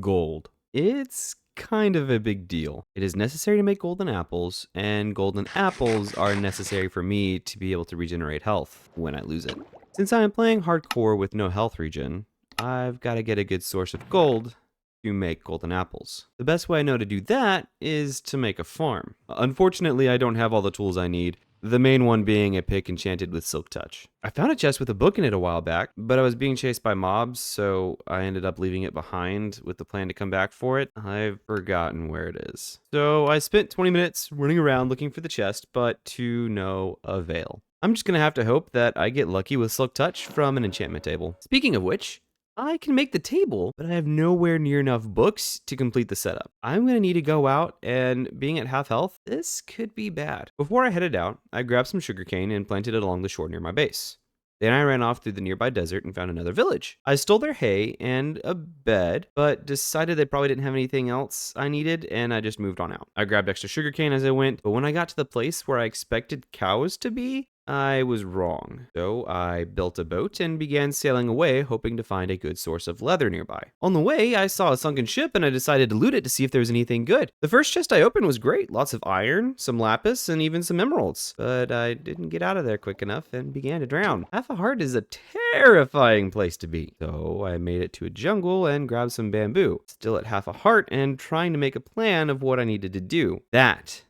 Gold. It's kind of a big deal. It is necessary to make golden apples, and golden apples are necessary for me to be able to regenerate health when I lose it. Since I am playing hardcore with no health regen, I've got to get a good source of gold to make golden apples. The best way I know to do that is to make a farm. Unfortunately, I don't have all the tools I need, the main one being a pick enchanted with silk touch. I found a chest with a book in it a while back, but I was being chased by mobs, so I ended up leaving it behind with the plan to come back for it. I've forgotten where it is. So I spent 20 minutes running around looking for the chest, but to no avail. I'm just gonna have to hope that I get lucky with silk touch from an enchantment table. Speaking of which, I can make the table, but I have nowhere near enough books to complete the setup. I'm going to need to go out, and being at half health, this could be bad. Before I headed out, I grabbed some sugarcane and planted it along the shore near my base. Then I ran off through the nearby desert and found another village. I stole their hay and a bed, but decided they probably didn't have anything else I needed, and I just moved on out. I grabbed extra sugarcane as I went, but when I got to the place where I expected cows to be, I was wrong. So I built a boat and began sailing away, hoping to find a good source of leather nearby. On the way, I saw a sunken ship and I decided to loot it to see if there was anything good. The first chest I opened was great, lots of iron, some lapis, and even some emeralds. But I didn't get out of there quick enough and began to drown. Half a Heart is a terrifying place to be. So I made it to a jungle and grabbed some bamboo. Still at half a heart and trying to make a plan of what I needed to do. That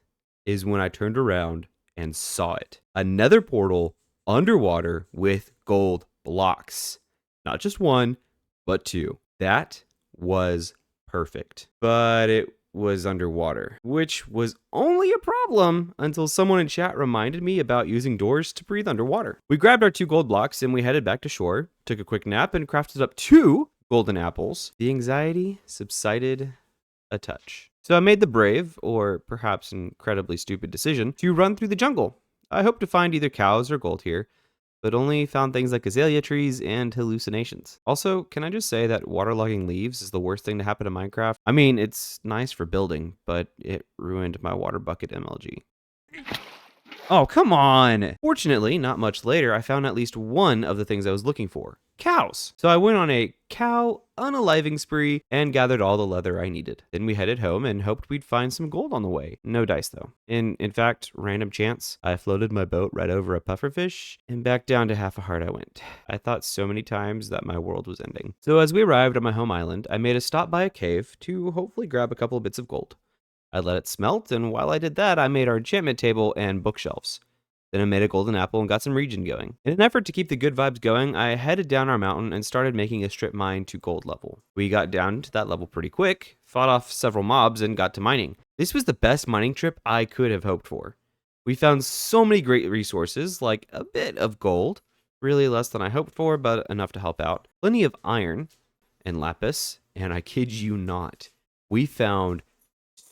is when I turned around and saw it. Another portal underwater with gold blocks. Not just one, but two. That was perfect. But it was underwater, which was only a problem until someone in chat reminded me about using doors to breathe underwater. We grabbed our 2 gold blocks and we headed back to shore, took a quick nap, and crafted up 2 golden apples. The anxiety subsided a touch. So I made the brave, or perhaps incredibly stupid decision, to run through the jungle. I hoped to find either cows or gold here, but only found things like azalea trees and hallucinations. Also, can I just say that waterlogging leaves is the worst thing to happen to Minecraft? I mean, it's nice for building, but it ruined my water bucket MLG. Oh, come on! Fortunately, not much later, I found at least one of the things I was looking for. Cows! So I went on a cow unaliving spree and gathered all the leather I needed. Then we headed home and hoped we'd find some gold on the way. No dice though. In fact, random chance, I floated my boat right over a pufferfish and back down to half a heart I went. I thought so many times that my world was ending. So as we arrived on my home island, I made a stop by a cave to hopefully grab a couple of bits of gold. I let it smelt, and while I did that, I made our enchantment table and bookshelves. Then I made a golden apple and got some regen going. In an effort to keep the good vibes going, I headed down our mountain and started making a strip mine to gold level. We got down to that level pretty quick, fought off several mobs, and got to mining. This was the best mining trip I could have hoped for. We found so many great resources, like a bit of gold, really less than I hoped for, but enough to help out. Plenty of iron and lapis, and I kid you not, we found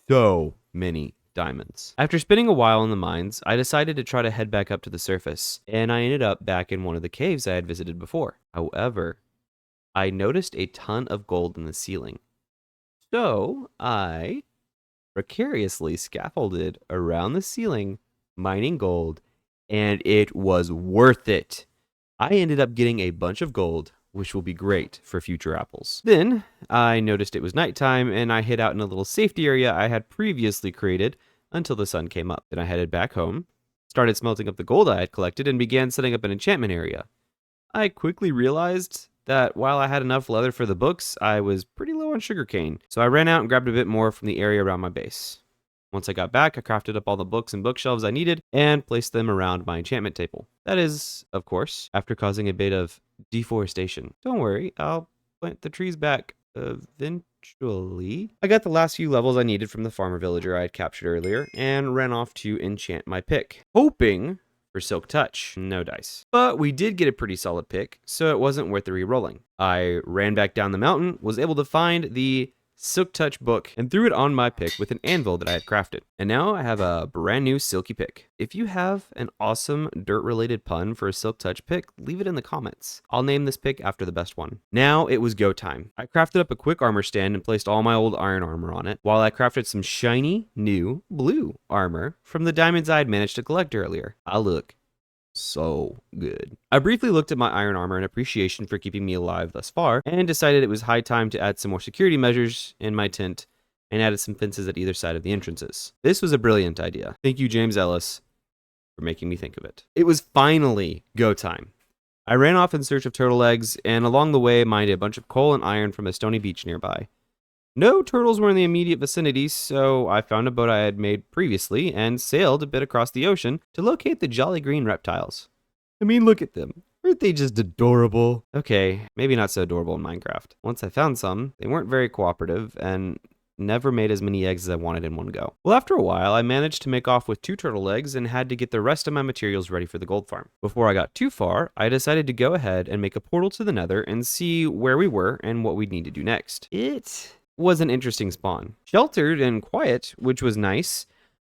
so many diamonds. After spending a while in the mines, I decided to try to head back up to the surface, and I ended up back in one of the caves I had visited before. However, I noticed a ton of gold in the ceiling. So I precariously scaffolded around the ceiling, mining gold, and it was worth it. I ended up getting a bunch of gold, which will be great for future apples. Then I noticed it was nighttime and I hid out in a little safety area I had previously created until the sun came up. Then I headed back home, started smelting up the gold I had collected, and began setting up an enchantment area. I quickly realized that while I had enough leather for the books, I was pretty low on sugarcane. So I ran out and grabbed a bit more from the area around my base. Once I got back, I crafted up all the books and bookshelves I needed and placed them around my enchantment table. That is, of course, after causing a bit of deforestation. Don't worry, I'll plant the trees back eventually. I got the last few levels I needed from the farmer villager I had captured earlier and ran off to enchant my pick, hoping for silk touch. No dice. But we did get a pretty solid pick, so it wasn't worth the re-rolling. I ran back down the mountain, was able to find the silk touch book, and threw it on my pick with an anvil that I had crafted. And now I have a brand new silky pick. If you have an awesome dirt related pun for a silk touch pick, leave it in the comments. I'll name this pick after the best one. Now it was go time. I crafted up a quick armor stand and placed all my old iron armor on it, while I crafted some shiny new blue armor from the diamonds I had managed to collect earlier. Ah, look, So good. I briefly looked at my iron armor in appreciation for keeping me alive thus far, and decided it was high time to add some more security measures in my tent, and added some fences at either side of the entrances. This was a brilliant idea. Thank you, James Ellis, for making me think of it. It was finally go time. I ran off in search of turtle eggs, and along the way mined a bunch of coal and iron from a stony beach nearby. No turtles were in the immediate vicinity, so I found a boat I had made previously and sailed a bit across the ocean to locate the jolly green reptiles. I mean, look at them. Aren't they just adorable? Okay, maybe not so adorable in Minecraft. Once I found some, they weren't very cooperative and never made as many eggs as I wanted in one go. Well, after a while, I managed to make off with 2 turtle eggs and had to get the rest of my materials ready for the gold farm. Before I got too far, I decided to go ahead and make a portal to the nether and see where we were and what we'd need to do next. It was an interesting spawn. Sheltered and quiet, which was nice,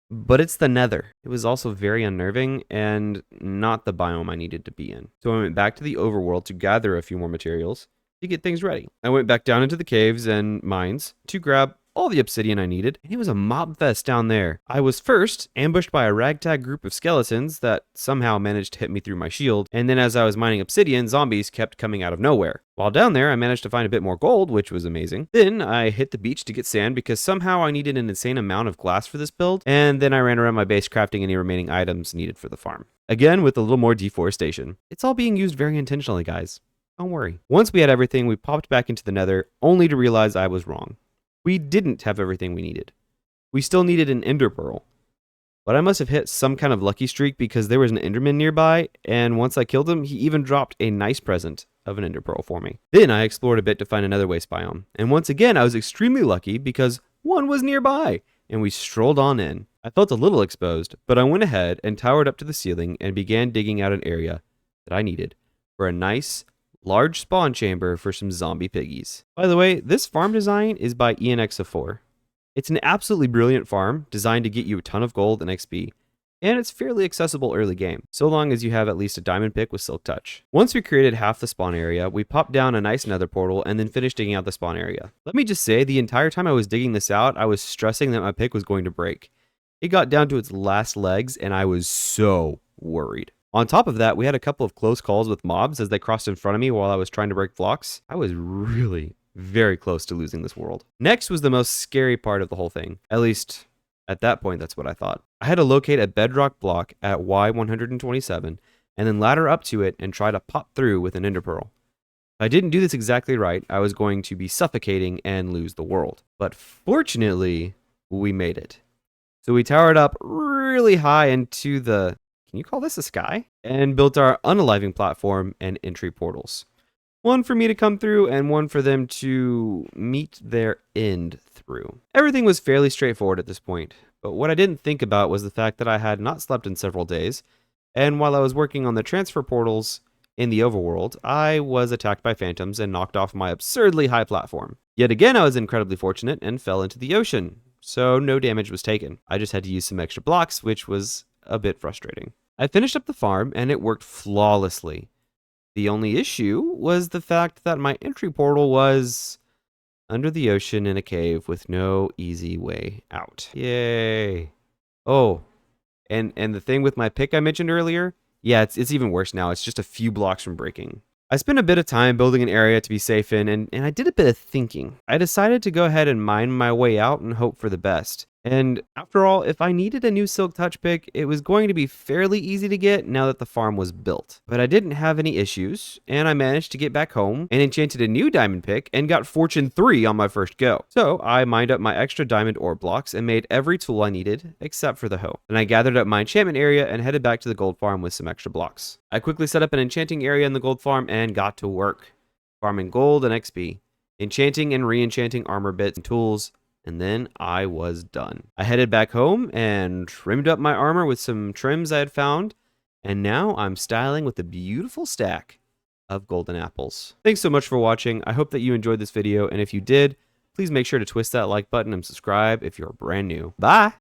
but it's the nether. It was also very unnerving and not the biome I needed to be in. So I went back to the overworld to gather a few more materials to get things ready. I went back down into the caves and mines to grab all the obsidian I needed, and it was a mob fest down there. I was first ambushed by a ragtag group of skeletons that somehow managed to hit me through my shield, and then as I was mining obsidian, zombies kept coming out of nowhere. While down there, I managed to find a bit more gold, which was amazing. Then I hit the beach to get sand because somehow I needed an insane amount of glass for this build, and then I ran around my base crafting any remaining items needed for the farm. Again, with a little more deforestation. It's all being used very intentionally, guys. Don't worry. Once we had everything, we popped back into the nether, only to realize I was wrong. We didn't have everything we needed. We still needed an ender pearl. But I must have hit some kind of lucky streak because there was an enderman nearby, and once I killed him, he even dropped a nice present of an ender pearl for me. Then I explored a bit to find another waste biome, and once again I was extremely lucky because one was nearby, and we strolled on in. I felt a little exposed, but I went ahead and towered up to the ceiling and began digging out an area that I needed for a nice, large spawn chamber for some zombie piggies. By the way, this farm design is by ENX4. It's an absolutely brilliant farm designed to get you a ton of gold and XP, and it's fairly accessible early game, so long as you have at least a diamond pick with silk touch. Once we created half the spawn area, we popped down a nice nether portal and then finished digging out the spawn area. Let me just say, the entire time I was digging this out, I was stressing that my pick was going to break. It got down to its last legs and I was so worried. On top of that, we had a couple of close calls with mobs as they crossed in front of me while I was trying to break blocks. I was really very close to losing this world. Next was the most scary part of the whole thing. At least, at that point, that's what I thought. I had to locate a bedrock block at Y127 and then ladder up to it and try to pop through with an ender pearl. If I didn't do this exactly right, I was going to be suffocating and lose the world. But fortunately, we made it. So we towered up really high into the... Can you call this a sky? And built our unaliving platform and entry portals. One for me to come through and one for them to meet their end through. Everything was fairly straightforward at this point, but what I didn't think about was the fact that I had not slept in several days, and while I was working on the transfer portals in the overworld, I was attacked by phantoms and knocked off my absurdly high platform. Yet again, I was incredibly fortunate and fell into the ocean, so no damage was taken. I just had to use some extra blocks, which was a bit frustrating. I finished up the farm and it worked flawlessly. The only issue was the fact that my entry portal was under the ocean in a cave with no easy way out. Yay. Oh, and the thing with my pick I mentioned earlier, yeah, it's even worse now. It's just a few blocks from breaking. I spent a bit of time building an area to be safe in, and I did a bit of thinking. I decided to go ahead and mine my way out and hope for the best. And after all, if I needed a new silk touch pick, it was going to be fairly easy to get now that the farm was built. But I didn't have any issues, and I managed to get back home and enchanted a new diamond pick and got fortune 3 on my first go. So I mined up my extra diamond ore blocks and made every tool I needed except for the hoe. Then I gathered up my enchantment area and headed back to the gold farm with some extra blocks. I quickly set up an enchanting area in the gold farm and got to work, farming gold and XP, enchanting and re-enchanting armor bits and tools, and then I was done. I headed back home and trimmed up my armor with some trims I had found, and now I'm styling with a beautiful stack of golden apples. Thanks so much for watching. I hope that you enjoyed this video, and if you did, please make sure to twist that like button and subscribe if you're brand new. Bye!